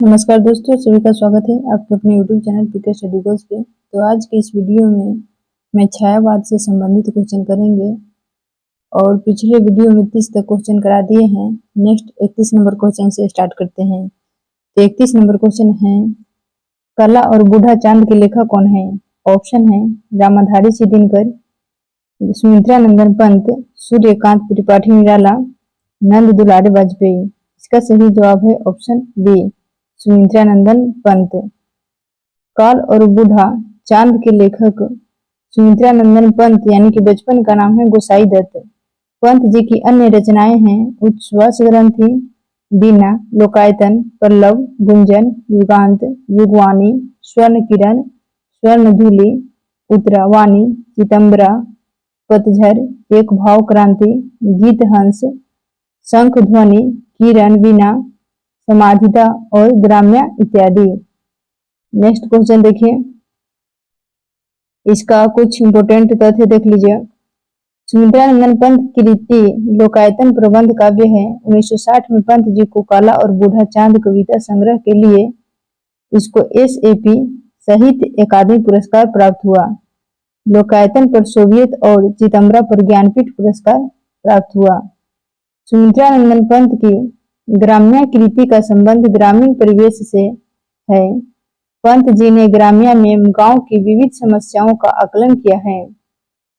नमस्कार दोस्तों, सभी का स्वागत है आपके अपने YouTube channel PK study goals पे। तो आज के इस वीडियो में मैं छायावाद से संबंधित क्वेश्चन करेंगे और पिछले वीडियो में 30 तक क्वेश्चन करा दिए हैं। नेक्स्ट 31 नंबर क्वेश्चन से स्टार्ट करते हैं। तो 31 नंबर क्वेश्चन है, काला और बूढ़ा चांद के लेखक कौन है? ऑप्शन है रामाधारी सी दिनकर, सुमित्रा नंदन पंत, सूर्यकांत त्रिपाठी निराला, नंद दुलारे वाजपेयी। इसका सही जवाब है option B, Sumitranandan Pant. काल और बूढ़ा चांद के लेखक सुमित्रा नंदन पंत यानी कि बचपन का नाम है गोसाई दत्त। पंत जी की अन्य रचनाएं हैं उच्छ्वास ग्रंथि, बीना, लोकायतन, पल्लव, गुंजन, युगांत, युगवाणी, स्वर्ण किरण, स्वर्ण धूलि, उत्तरावाणी, चितंबरा, पतझर, एक भाव क्रांति, गीत हंस, शंख ध्वनि, किरण, वीणा, समाधिता और ग्राम्या इत्यादि। नेक्स्ट क्वेश्चन देखिए, इसका कुछ इंपोर्टेंट तथ्य देख लीजिए। सुमित्रा नंदन पंत की कृति लोकायतन प्रबंध काव्य है। 1960 में पंत जी को काला और बूढ़ा चांद कविता संग्रह के लिए इसको SAP साहित्य अकादमी पुरस्कार प्राप्त हुआ। लोकायतन पर सोवियत और चिदंबरा पर ज्ञानपीठ पुरस्कार प्राप्त हुआ। सुमित्रा नंदन पंत की ग्राम्या कृति का संबंध ग्रामीण परिवेश से है। पंत जी ने ग्राम्या में गांव की विविध समस्याओं का आकलन किया है।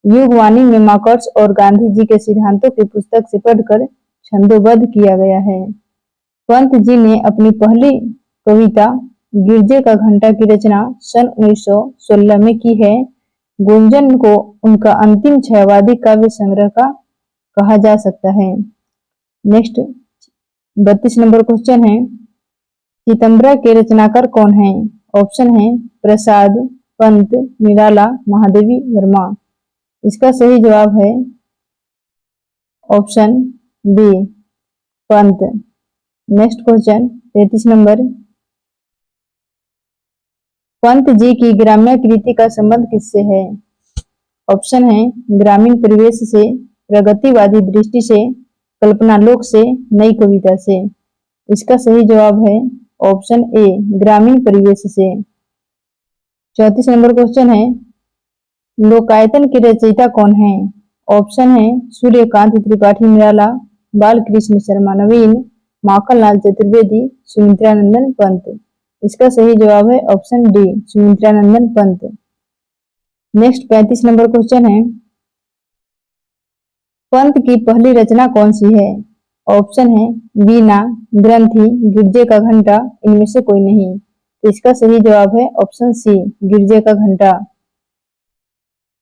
युगवाणी में मार्क्स और गांधी जी के सिद्धांतों की पुस्तक से पढ़कर छंदोबद्ध किया गया है। पंत जी ने अपनी पहली कविता गिरजे का घंटा की रचना सन 1916 में की है। गुंजन को उनका अंतिम छायावादी काव्य संग्रह का कहा जा सकता है। नेक्स्ट 32 नंबर क्वेश्चन है, चिदंबरा के रचनाकार कौन है? ऑप्शन है प्रसाद, पंत, निराला, महादेवी वर्मा। इसका सही जवाब है option B, Pant. Next question 33 number, Pant ji की ग्राम्य कृति का संबंध किससे है? ऑप्शन है ग्रामीण परिवेश से, प्रगतिवादी दृष्टि से, कल्पनालोक से, नई कविता से। इसका सही जवाब है ऑप्शन ए, ग्रामीण परिवेश से। 34 नंबर क्वेश्चन है, लोकायतन के रचयिता कौन है? ऑप्शन है सूर्यकांत त्रिपाठी निराला, बालकृष्ण शर्मा नवीन, माखनलाल चतुर्वेदी, सुमित्रा नंदन पंत। इसका सही जवाब है ऑप्शन डी, सुमित्रा नंदन पंत। नेक्स्ट 35 नंबर क्वेश्चन है, पंत की पहली रचना कौन सी है? ऑप्शन है वीणा, ग्रंथि, गिरजे का घंटा, इनमें से कोई नहीं। तो इसका सही जवाब है ऑप्शन सी, गिरजे का घंटा।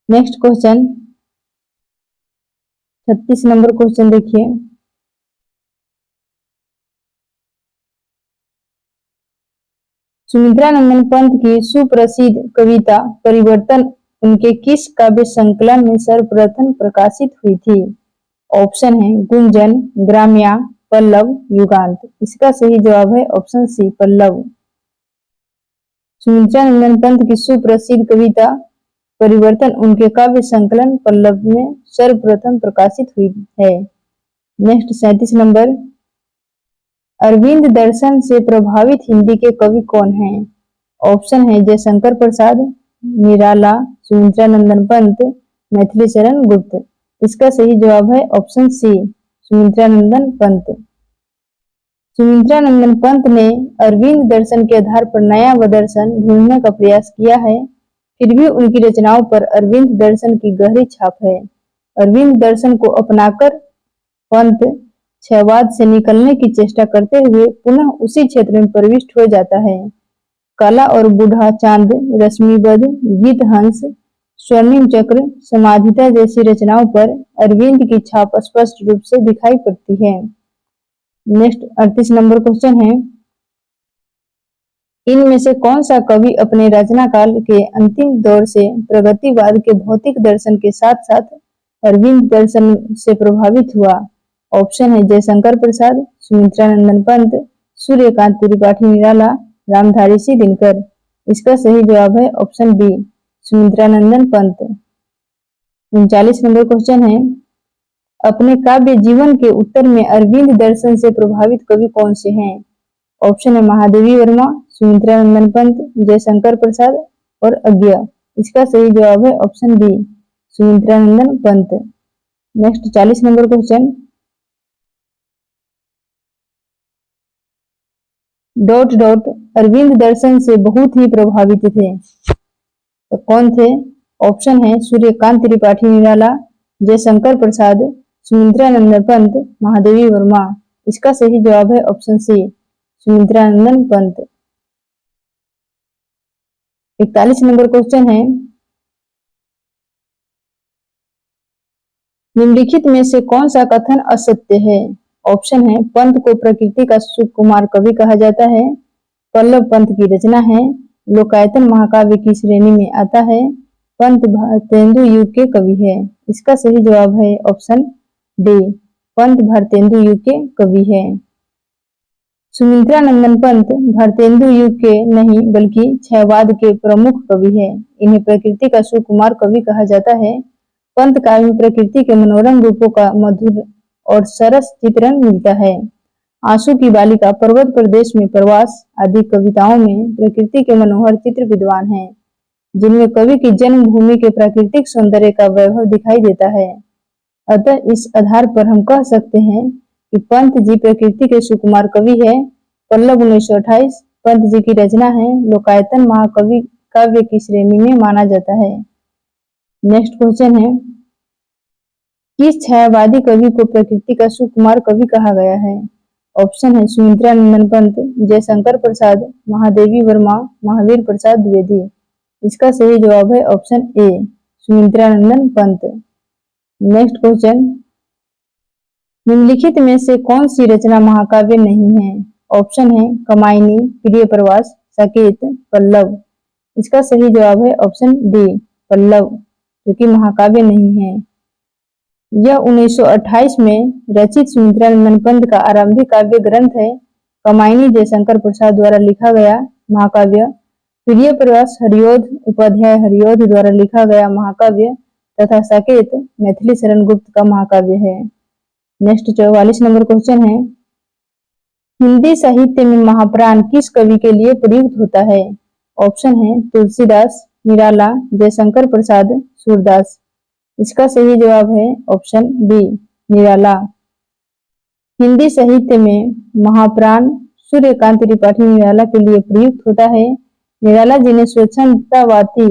नेक्स्ट क्वेश्चन 36 नंबर क्वेश्चन देखिए, सुमित्रा नंदन पंत की सुप्रसिद्ध कविता परिवर्तन उनके किस काव्य संकलन में सर्वप्रथम प्रकाशित हुई थी? ऑप्शन है गुंजन, ग्राम्या, पल्लव, युगांत। इसका सही जवाब है ऑप्शन सी, पल्लव। सुमित्रा नंदन पंत की सुप्रसिद्ध कविता परिवर्तन उनके काव्य संकलन पल्लव में सर्वप्रथम प्रकाशित हुई है। नेक्स्ट 37 नंबर, अरविंद दर्शन से प्रभावित हिंदी के कवि कौन हैं? ऑप्शन है जयशंकर प्रसाद, निराला, सुमित्रा नंदन पंत, मैथिली शरण गुप्त। इसका सही जवाब है ऑप्शन सी, सुमित्रा नंदन पंत। सुमित्रा नंदन पंत ने अरविंद दर्शन के आधार पर नया व दर्शन ढूंढने का प्रयास किया है, फिर भी उनकी रचनाओं पर अरविंद दर्शन की गहरी छाप है। अरविंद दर्शन को अपनाकर पंत छायावाद से निकलने की चेष्टा करते हुए पुनः उसी क्षेत्र में प्रविष्ट हो जाता है। काला और बूढ़ा चांद, रश्मिबद्ध, गीत हंस, स्वर्णिम चक्र, समाधिता जैसी रचनाओं पर अरविंद की छाप स्पष्ट रूप से दिखाई पड़ती है। नेक्स्ट 38 नंबर क्वेश्चन है, इनमें से कौन सा कवि अपने रचना काल के अंतिम दौर से प्रगतिवाद के भौतिक दर्शन के साथ साथ अरविंद दर्शन से प्रभावित हुआ? ऑप्शन है जयशंकर प्रसाद, सुमित्रा नंदन पंत, सूर्यकांत त्रिपाठी निराला, रामधारी सी दिनकर। इसका सही जवाब है option B, Sumitranandan Pant. 39 number question है, अपने काव्य जीवन के उत्तर में अरविंद दर्शन से प्रभावित कवि कौन से हैं? ऑप्शन है महादेवी वर्मा, सुमित्रा नंदन पंत, जयशंकर प्रसाद और अज्ञा। इसका सही जवाब है option B, Sumitranandan Pant. Next 40 number question, dot dot Arvind दर्शन से बहुत ही प्रभावित थे, तो कौन थे? ऑप्शन है सूर्यकांत त्रिपाठी निराला, जयशंकर प्रसाद, सुमित्रा नंदन पंत, महादेवी वर्मा। इसका सही जवाब है ऑप्शन सी, सुमित्रा नंदन पंत। 41 नंबर क्वेश्चन है, निम्नलिखित में से कौन सा कथन असत्य है? ऑप्शन है पंत को प्रकृति का सुकुमार कवि कहा जाता है, पल्लव पंत की रचना है, लोकायतन महाकाव्य की श्रेणी में आता है, पंत भारतेंदु युग के कवि है। इसका सही जवाब है ऑप्शन डी, पंत भारतेंदु युग के कवि है। सुमित्रा नंदन पंत भारतेंदु युग के नहीं बल्कि क्षयवाद के प्रमुख कवि है। इन्हें प्रकृति का सुकुमार कवि कहा जाता है। पंत काव्य में प्रकृति के मनोरम रूपों का मधुर और सरस चित्रण मिलता है। आंसू की बालिका, पर्वत प्रदेश में प्रवास आदि कविताओं में प्रकृति के मनोहर चित्र विद्वान हैं, जिनमें कवि की जन्मभूमि के प्राकृतिक सौंदर्य का वैभव दिखाई देता है। अतः इस आधार पर हम कह सकते हैं कि पंत जी प्रकृति के सुकुमार कवि है। पल्लव 1928 पंत जी की रचना है, लोकायतन महाकवि काव्य की श्रेणी में माना जाता है। नेक्स्ट क्वेश्चन है, किस छायावादी कवि को प्रकृति का सुकुमार कवि कहा गया है? ऑप्शन है सुमित्रा नंदन पंत, जयशंकर प्रसाद, महादेवी वर्मा, महावीर प्रसाद द्विवेदी। इसका सही जवाब है option A, Sumitra Nandan Pant. Next question, निम्नलिखित में से कौन सी रचना महाकाव्य नहीं है? ऑप्शन है कमायनी, प्रिय प्रवास, साकेत, पल्लव। इसका सही जवाब है ऑप्शन डी, पल्लव, जो कि महाकाव्य नहीं है। यह 1928 में रचित सुमित्रा नंदन पंत का आरंभिक काव्य ग्रंथ है। कमायनी जयशंकर प्रसाद द्वारा लिखा गया महाकाव्य, प्रिय प्रवास हरिओध उपाध्याय हरिओध द्वारा लिखा गया महाकाव्य तथा साकेत मैथिली शरण गुप्त का महाकाव्य है। नेक्स्ट 44 नंबर क्वेश्चन है, हिंदी साहित्य में महाप्राण किस कवि के लिए प्रयुक्त होता है? ऑप्शन है तुलसीदास, निराला, जयशंकर प्रसाद, सूरदास। इसका सही जवाब है ऑप्शन बी, निराला। हिंदी साहित्य में महाप्राण सूर्यकांत त्रिपाठी निराला के लिए प्रयुक्त होता है। निराला जी ने स्वच्छंदतावादी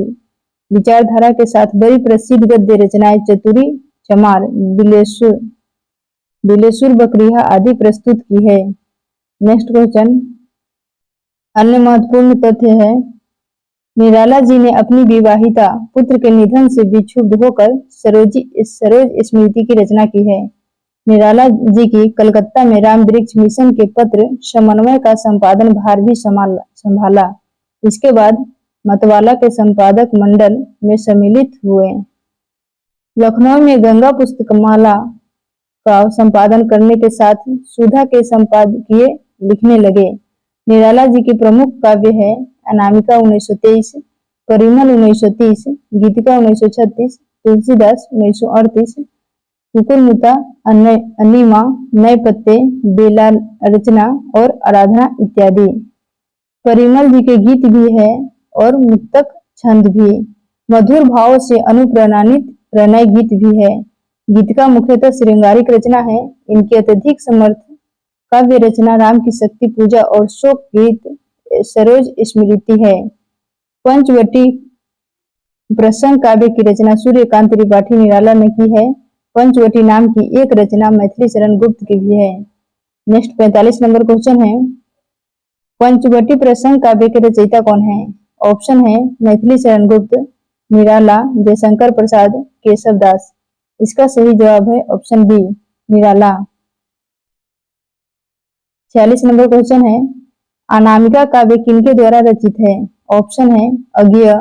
विचारधारा के साथ बड़ी प्रसिद्ध गद्य रचनाएं चतुरी, चमार, बिलेसुर बकरिया आदि प्रस्तुत की है। नेक्स्ट क्वेश्चन, अन्य महत्वपूर्ण तथ्य है, निराला जी ने अपनी विवाहिता पुत्र के निधन से विक्षुब्ध होकर सरोज स्मृति की रचना की है। निराला जी की कलकत्ता में राम वृक्ष मिशन के पत्र समन्वय का संपादन भार भी संभाला। इसके बाद मतवाला के संपादक मंडल में सम्मिलित हुए। लखनऊ में गंगा पुस्तकमाला का संपादन करने के साथ सुधा के संपादकीय लिखने लगे। निराला जी की प्रमुख काव्य है अनामिका 1923, परिमल 1930, गीतिका 1936, तुलसीदास 1938, कुकुरमुता, अनिमा, नए पत्ते, बेला रचना और आराधना इत्यादि। परिमल जी के गीत भी है और मुक्तक छंद भी। मधुर भाव से अनुप्राणित प्रणय गीत भी है। गीतिका मुख्यतः श्रृंगारिक रचना है। इनकी अत्यधिक समर्थ काव्य रचना राम की शक्ति पूजा और शोक गीत सरोज स्मृति है। पंचवटी प्रसंग काव्य की रचना सूर्यकांत त्रिपाठी निराला ने की है। पंचवटी नाम की एक रचना मैथिली शरण गुप्त की भी है। नेक्स्ट 45 नंबर क्वेश्चन है, पंचवटी प्रसंग काव्य के रचयिता कौन है? ऑप्शन है मैथिली शरण गुप्त, निराला, जयशंकर प्रसाद, केशव दास। इसका सही जवाब है ऑप्शन बी, निराला। 46 नंबर क्वेश्चन है, अनामिका काव्य किनके द्वारा रचित है? ऑप्शन है अज्ञेय,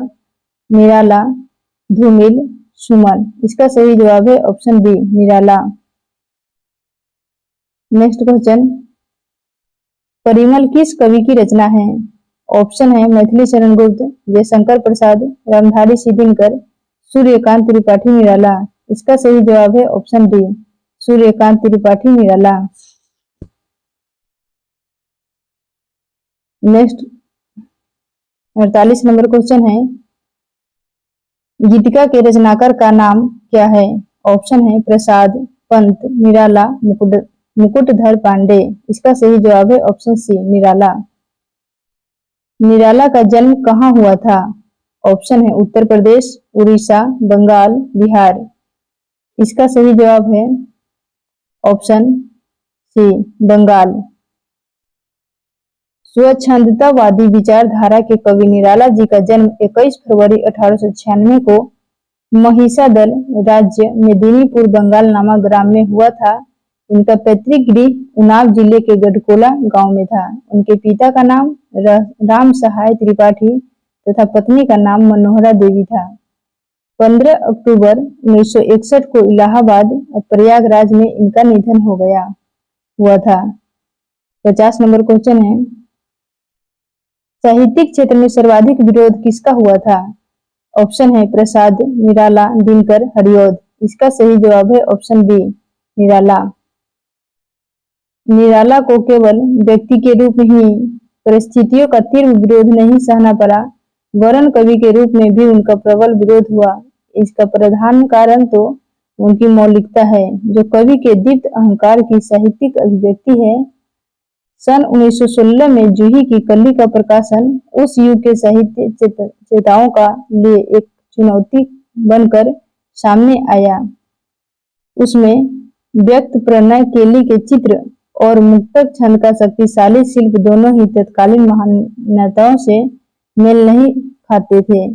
निराला, धूमिल, सुमन। इसका सही जवाब है ऑप्शन बी, निराला। नेक्स्ट क्वेश्चन, परिमल किस कवि की रचना है? ऑप्शन है मैथिली शरण गुप्त, जयशंकर प्रसाद, रामधारी सिद्धिनकर, सूर्यकांत त्रिपाठी निराला। इसका सही जवाब है option D, Suryakant Tripathi Nirala. Next 48 number question है, गीतिका के रचनाकार का नाम क्या है? ऑप्शन है प्रसाद, पंत, निराला, मुकुटधर पांडे। इसका सही जवाब है ऑप्शन सी, निराला। निराला का जन्म कहाँ हुआ था? ऑप्शन है उत्तर प्रदेश, उड़ीसा, बंगाल, बिहार। इसका सही जवाब है ऑप्शन सी, बंगाल। स्वच्छंदतावादी विचारधारा के कवि निराला जी का जन्म 21 फरवरी 1896 को महिषादल राज्य मेदिनीपुर बंगाल नामक ग्राम में हुआ था। इनका पैतृक गृह उन्नाव जिले के गढ़कोला गांव में था। उनके पिता का नाम राम सहाय त्रिपाठी तथा पत्नी का नाम मनोहरा देवी था। 15 अक्टूबर 1961 को इलाहाबाद और प्रयागराज में इनका निधन हो गया हुआ था। 50 नंबर क्वेश्चन है, साहित्यिक क्षेत्र में सर्वाधिक विरोध किसका हुआ था? ऑप्शन है प्रसाद, निराला, दिनकर, हरिऔध। इसका सही जवाब है ऑप्शन बी, निराला। निराला को केवल व्यक्ति के रूप में ही परिस्थितियों का तीव्र विरोध नहीं सहना पड़ा, वरन कवि के रूप में भी उनका प्रबल विरोध हुआ। इसका प्रधान कारण तो उनकी मौलिकता है, जो कवि के दीप्त अहंकार की साहित्यिक अभिव्यक्ति है। सन 1916 में जूही की कली का प्रकाशन उस युग के साहित्य चेताओं का लिए एक चुनौती बनकर सामने आया। उसमें व्यक्त प्रणय केली के चित्र और मुक्तक छंद का शक्तिशाली शिल्प दोनों ही तत्कालीन महानताओं से मेल नहीं खाते थे।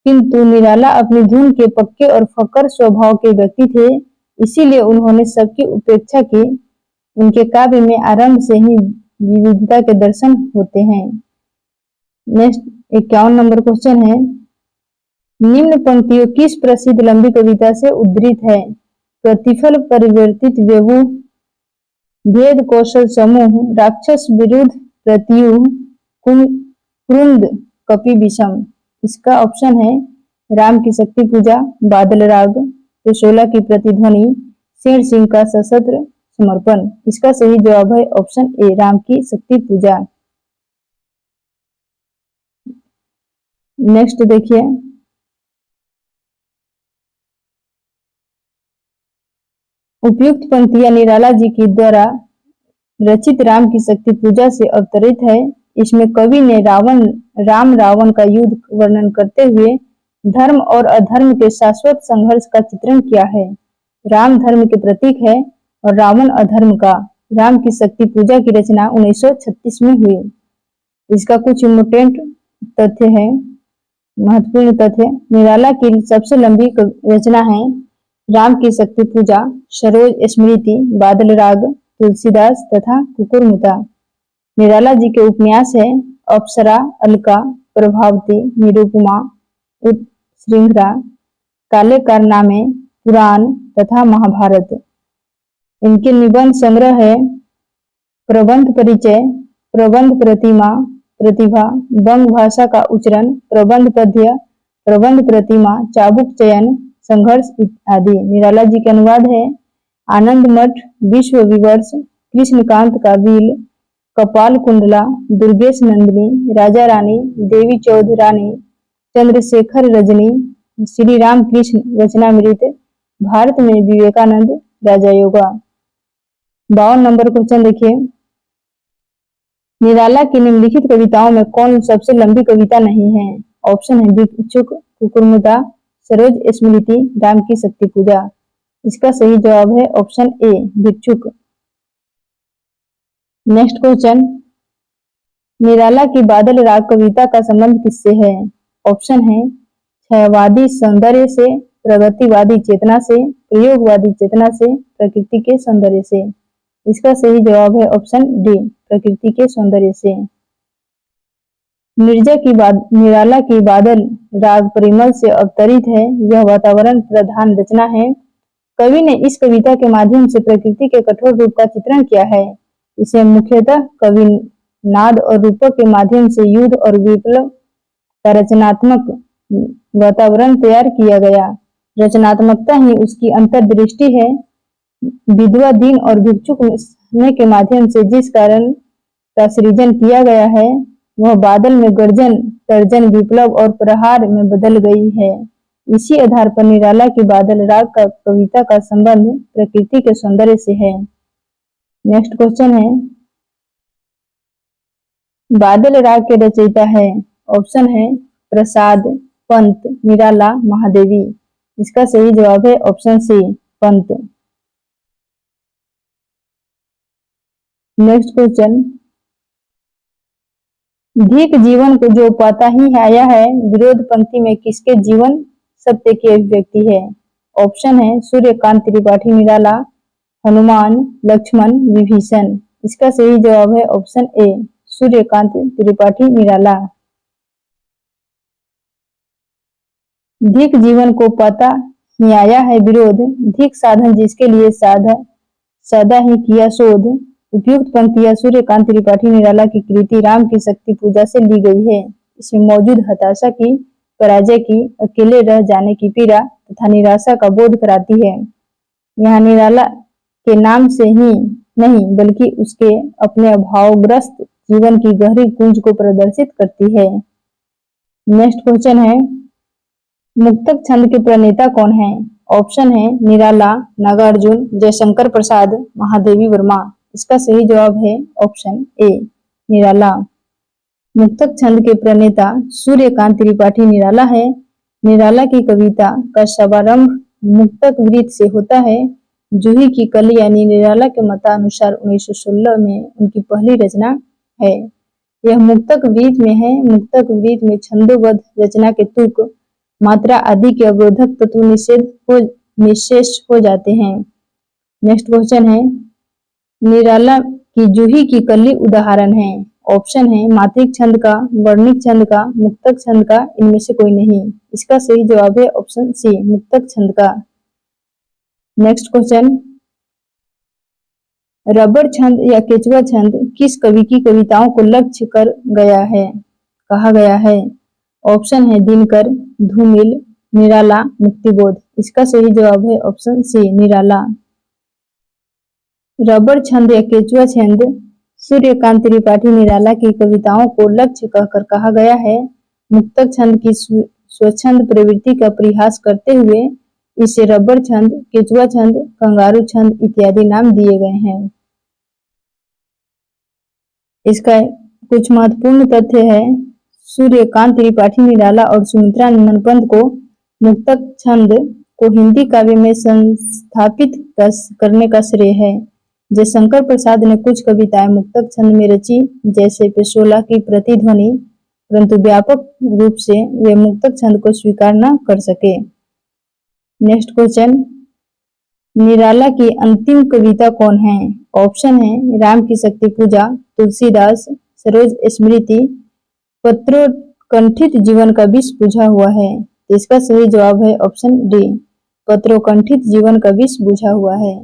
किंतु निराला अपनी धुन के पक्के और फकर स्वभाव के व्यक्ति थे, इसीलिए उन्होंने सबकी उपेक्षा की। उनके काव्य में आरंभ से ही विविधता के दर्शन होते हैं। नेक्स्ट 51 नंबर क्वेश्चन है, निम्न पंक्तियों किस प्रसिद्ध लंबी कविता से उद्धृत है? प्रतिफल परिवर्तित व्यवु, भेद कौशल समूह, राक्षस विरुद्ध प्रत्युह, क्रुंद कपि विषम। इसका ऑप्शन है राम की शक्ति पूजा, बादल राग, त्रिशूला की प्रतिध्वनि, शेर सिंह का सशस्त्र समर्पण। इसका सही जवाब है ऑप्शन ए, राम की शक्ति पूजा। नेक्स्ट देखिए, उपयुक्त पंक्तियां निराला जी की द्वारा रचित राम की शक्ति पूजा से अवतरित है। इसमें कवि ने राम रावण का युद्ध वर्णन करते हुए धर्म और अधर्म के शाश्वत संघर्ष का चित्रण किया है। राम धर्म के प्रतीक है और रावण अधर्म का। राम की शक्ति पूजा की रचना 1936 में हुई। इसका कुछ इम्पोर्टेंट तथ्य है, महत्वपूर्ण तथ्य। निराला की सबसे लंबी रचना है राम की शक्ति पूजा, सरोज स्मृति, बादल राग, तुलसीदास तथा कुकुरमुता। निराला जी के उपन्यास है अप्सरा, अलका, प्रभावती, निरुपमा, श्रृंखला, काले कारनामे, पुराण तथा महाभारत। इनके निबंध संग्रह है प्रबंध परिचय, प्रबंध प्रतिभा, बंग भाषा का उच्चारण, प्रबंध पद्य, प्रबंध प्रतिमा, चाबुक चयन, संघर्ष आदि। निराला जी के अनुवाद है आनंद मठ, विश्व विवर्ष, कृष्णकांत का बिल, कपाल कुंडला, दुर्गेश नंदिनी, राजा रानी, देवी चौध रानी, चंद्रशेखर रजनी, श्री राम कृष्ण वचनामृत, भारत में विवेकानंद, राजा योगा। 52 नंबर क्वेश्चन देखिए, निराला की निम्नलिखित कविताओं में कौन सबसे लंबी कविता नहीं है? ऑप्शन है भिक्षुक, कुकुरमुता, सरोज स्मृति, राम की शक्ति पूजा। इसका सही जवाब है ऑप्शन ए, भिक्षुक। नेक्स्ट क्वेश्चन, निराला की बादल राग कविता का संबंध किससे है? ऑप्शन है छायावादी सौंदर्य से, प्रगतिवादी चेतना से, प्रयोगवादी चेतना से, प्रकृति के सौंदर्य से। इसका सही जवाब है ऑप्शन डी, प्रकृति के सौंदर्य से। निराला की बादल राग परिमल से अवतरित है। यह वातावरण प्रधान रचना है। कवि ने इस कविता के माध्यम से प्रकृति के कठोर रूप का चित्रण किया है। इसे मुख्यतः कवि नाद और रूपक के माध्यम से युद्ध और विप्लव का रचनात्मक वातावरण तैयार किया गया। रचनात्मकता ही उसकी अंतर्दृष्टि है। विधवा, दीन और भिक्षुक के माध्यम से जिस कारण का सृजन किया गया है, वह बादल में गर्जन, तर्जन, विप्लव और प्रहार में बदल गई है। इसी आधार पर निराला की बादल राग का कविता का संबंध प्रकृति के सौंदर्य से है। नेक्स्ट क्वेश्चन है, बादल राग के रचयिता है। ऑप्शन है प्रसाद, पंत, निराला, महादेवी। इसका सही जवाब है option C, Pant. Next question, धिक जीवन को जो पाता ही आया है विरोध पंक्ति में किसके जीवन सत्य की अभिव्यक्ति है। ऑप्शन है सूर्यकांत त्रिपाठी निराला, हनुमान, लक्ष्मण, विभीषण। इसका सही जवाब है ऑप्शन ए, सूर्यकांत त्रिपाठी निराला। धिक जीवन को पाता ही आया है विरोध, धिक साधन जिसके लिए सदा ही किया शोध। उपयुक्त पंक्तियां सूर्यकांत त्रिपाठी निराला की कृति राम की शक्ति पूजा से ली गई है। इसमें मौजूद हताशा की, पराजय की, अकेले रह जाने की पीड़ा तथा निराशा का बोध कराती है। यहाँ निराला के नाम से ही नहीं बल्कि उसके अपने अभावग्रस्त जीवन की गहरी गूंज को प्रदर्शित करती है। नेक्स्ट क्वेश्चन है, मुक्तक छंद के प्रणेता कौन है। ऑप्शन है निराला, नागार्जुन, जयशंकर प्रसाद, महादेवी वर्मा। इसका सही जवाब है ऑप्शन ए, निराला। मुक्तक छंद के प्रणेता सूर्यकांत त्रिपाठी निराला है। निराला की कविता का शुभारंभ मुक्तक वृत्त से होता है। जूही की कली यानी निराला के मतानुसार 1916 में उनकी पहली रचना है। यह मुक्तक वृत्त में है। मुक्तक वृत्त में छंदोबद्ध रचना के तुक, मात्रा आदि के अवरोधक तत्व निशेष हो जाते हैं। नेक्स्ट क्वेश्चन है, निराला की जूही की कली उदाहरण है। ऑप्शन है मात्रिक छंद का, वर्णिक छंद का, मुक्तक छंद का, इनमें से कोई नहीं। इसका सही जवाब है ऑप्शन सी, मुक्तक छंद का। नेक्स्ट क्वेश्चन, रबड़ छंद या केचुआ छंद किस कवि की कविताओं को लक्ष्य कर गया है, कहा गया है। ऑप्शन है दिनकर, धूमिल, निराला, मुक्तिबोध। इसका सही जवाब है ऑप्शन सी, निराला। रबड़ छंद या केचुआ छंद सूर्यकांत त्रिपाठी निराला की कविताओं को लक्ष्य कहकर कहा गया है। मुक्तक छंद की स्वच्छंद प्रवृत्ति का परिहास करते हुए इसे रबड़ छंद, केचुआ छंद, कंगारू छंद इत्यादि नाम दिए गए हैं। इसका कुछ महत्वपूर्ण तथ्य है, सूर्यकांत त्रिपाठी निराला और सुमित्रा नंदन पंत को मुक्तक छंद को हिंदी काव्य में संस्थापित करने का श्रेय है। जयशंकर प्रसाद ने कुछ कविताएं मुक्तक छंद में रची, जैसे पेशोला की प्रतिध्वनि, परंतु व्यापक रूप से वे मुक्तक छंद को स्वीकार न कर सके। नेक्स्ट क्वेश्चन, निराला की अंतिम कविता कौन है। ऑप्शन है राम की शक्ति पूजा, तुलसीदास, सरोज स्मृति, पत्रोकंठित जीवन का विष बुझा हुआ है। तो इसका सही जवाब है ऑप्शन डी, पत्रोकंठित जीवन का विष बुझा हुआ है।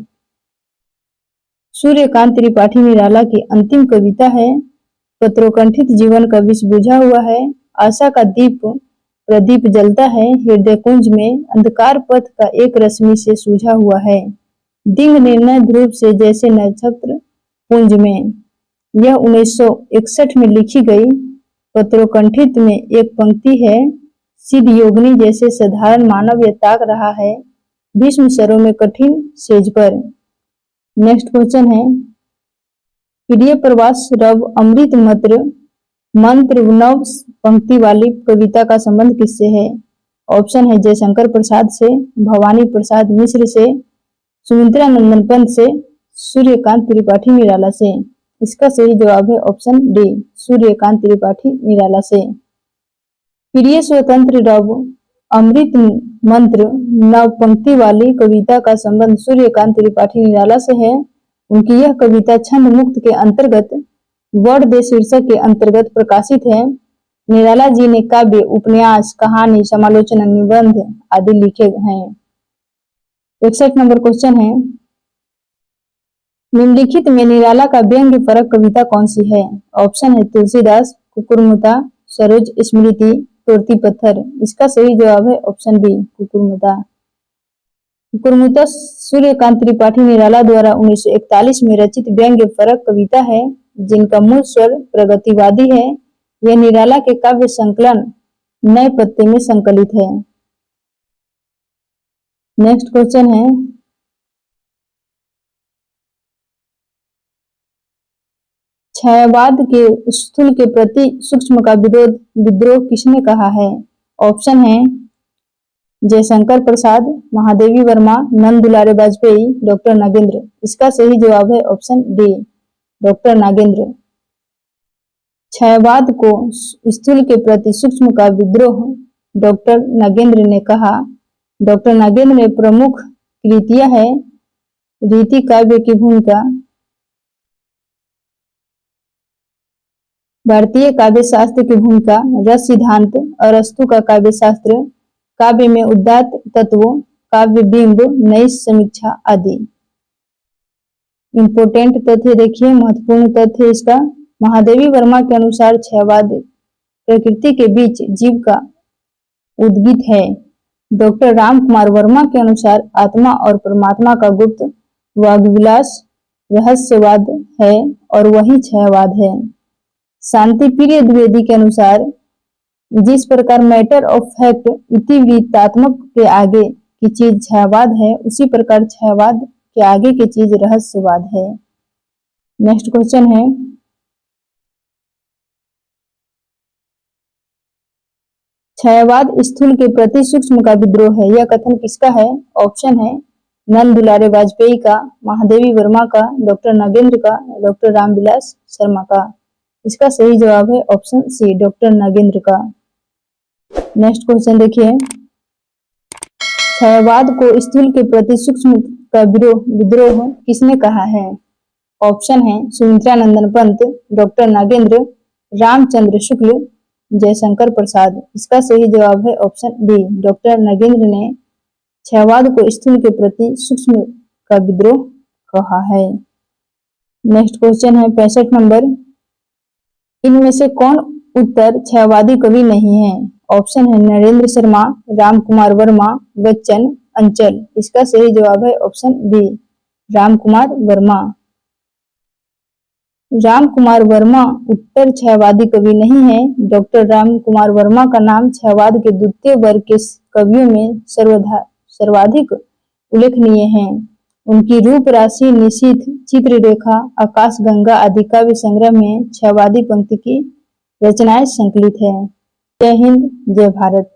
सूर्यकांत त्रिपाठी निराला की अंतिम कविता है पत्रोकंठित जीवन का विष बुझा हुआ है। आशा का दीप प्रदीप जलता है हृदय कुंज में, अंधकार पथ का एक रश्मि से सूझा हुआ है, दिंग निर्णय ध्रुव से जैसे नक्षत्र पुंज में। यह 1961 में लिखी गई पत्रोकंठित में एक पंक्ति है, सिद्ध योगिनी जैसे साधारण मानव यह ताक रहा है भीष्म सरों में कठिन सेज पर। नेक्स्ट क्वेश्चन है, प्रिय प्रवास रव अमृत मंत्र नव पंक्ति वाली कविता का संबंध किससे है। ऑप्शन है जयशंकर प्रसाद से, भवानी प्रसाद मिश्र से, सुमित्रा नंदन पंत से, सूर्यकांत त्रिपाठी निराला से। इसका सही जवाब है ऑप्शन डी, सूर्यकांत त्रिपाठी निराला से। प्रिय स्वतंत्र रव अमृत मंत्र नव पंक्ति वाली कविता का संबंध सूर्यकांत त्रिपाठी निराला से है। उनकी यह कविता छंद मुक्त के अंतर्गत वर्णदे शीर्षक के अंतर्गत प्रकाशित है। निराला जी ने काव्य, उपन्यास, कहानी, समालोचना, निबंध आदि लिखे हैं। 61 नंबर क्वेश्चन है, निम्नलिखित में निराला का व्यंग्य परक कविता कौन सी है। ऑप्शन है तुलसीदास, कुकुरमुता, सरोज स्मृति, तोरती पत्थर। इसका सही जवाब है ऑप्शन बी, कुकुरमुता। कुकुरमुता सूर्यकांत त्रिपाठी निराला द्वारा 1941 में रचित व्यंग्य परक कविता है, जिनका मूल स्वर प्रगतिवादी है। यह निराला के काव्य संकलन नए पत्ते में संकलित है। नेक्स्ट क्वेश्चन है, छायावाद के स्थूल के प्रति सूक्ष्म का विद्रोह किसने कहा है? ऑप्शन है जयशंकर प्रसाद, महादेवी वर्मा, नंद दुलारे वाजपेयी, डॉक्टर नागेंद्र। इसका सही जवाब है ऑप्शन डी, डॉक्टर नागेंद्र। छायावाद को स्थूल के प्रति सूक्ष्म का विद्रोह डॉक्टर नागेंद्र ने कहा। डॉक्टर नागेंद्र ने प्रमुख कृतियां है रीति काव्य की भूमिका, भारतीय काव्य शास्त्र की भूमिका, रस सिद्धांत, अरस्तु का काव्य शास्त्र, काव्य में उदात्त तत्वों, काव्य बिंब, नई समीक्षा आदि। इंपोर्टेंट तथ्य देखिए, महत्वपूर्ण तथ्य इसका, महादेवी वर्मा के अनुसार छायावाद प्रकृति के बीच जीव का उद्गीत है। डॉक्टर राम कुमार वर्मा के अनुसार आत्मा और परमात्मा का गुप्त वाग्विलास रहस्यवाद है और वही छायावाद है। शांति प्रिय द्विवेदी के अनुसार जिस प्रकार मैटर ऑफ फैक्ट इतिवृत्तात्मक के आगे की चीज छायावाद है, उसी प्रकार छायावाद के आगे की चीज रहस्यवाद है। नेक्स्ट क्वेश्चन है, छायावाद स्थूल के प्रति सूक्ष्म का विद्रोह है, यह कथन किसका है? ऑप्शन है नंद दुलारे वाजपेयी का, महादेवी वर्मा का, डॉक्टर नागेंद्र का, डॉक्टर रामविलास शर्मा का। इसका सही जवाब है ऑप्शन सी, डॉक्टर नागेंद्र का। नेक्स्ट क्वेश्चन देखिए, छायावाद को स्थूल के प्रति सूक्ष्म का विद्रोह किसने कहा है? ऑप्शन है सुमित्रा नंदन पंत, डॉक्टर नागेंद्र, रामचंद्र शुक्ल, जयशंकर प्रसाद। इसका सही जवाब है ऑप्शन बी, डॉक्टर नागेंद्र ने छायावाद को स्थूल के प्रति सूक्ष्म का विद्रोह कहा है। नेक्स्ट क्वेश्चन है 65 नंबर, इनमें से कौन उत्तर छायावादी कवि नहीं है? ऑप्शन है नरेंद्र शर्मा, राम कुमार वर्मा, बच्चन, अंचल। इसका सही जवाब है ऑप्शन बी, राम कुमार वर्मा। राम कुमार वर्मा उत्तर छायावादी कवि नहीं है। डॉक्टर राम कुमार वर्मा का नाम छायावाद के द्वितीय वर्ग के कवियों में सर्वाधिक उल्लेखनीय है। उनकी रूप राशि, निशीथ, चित्ररेखा, आकाश गंगा आदि काव्य संग्रह में छायावादी पंक्ति की रचनाएं संकलित है। जय हिंद, जय भारत।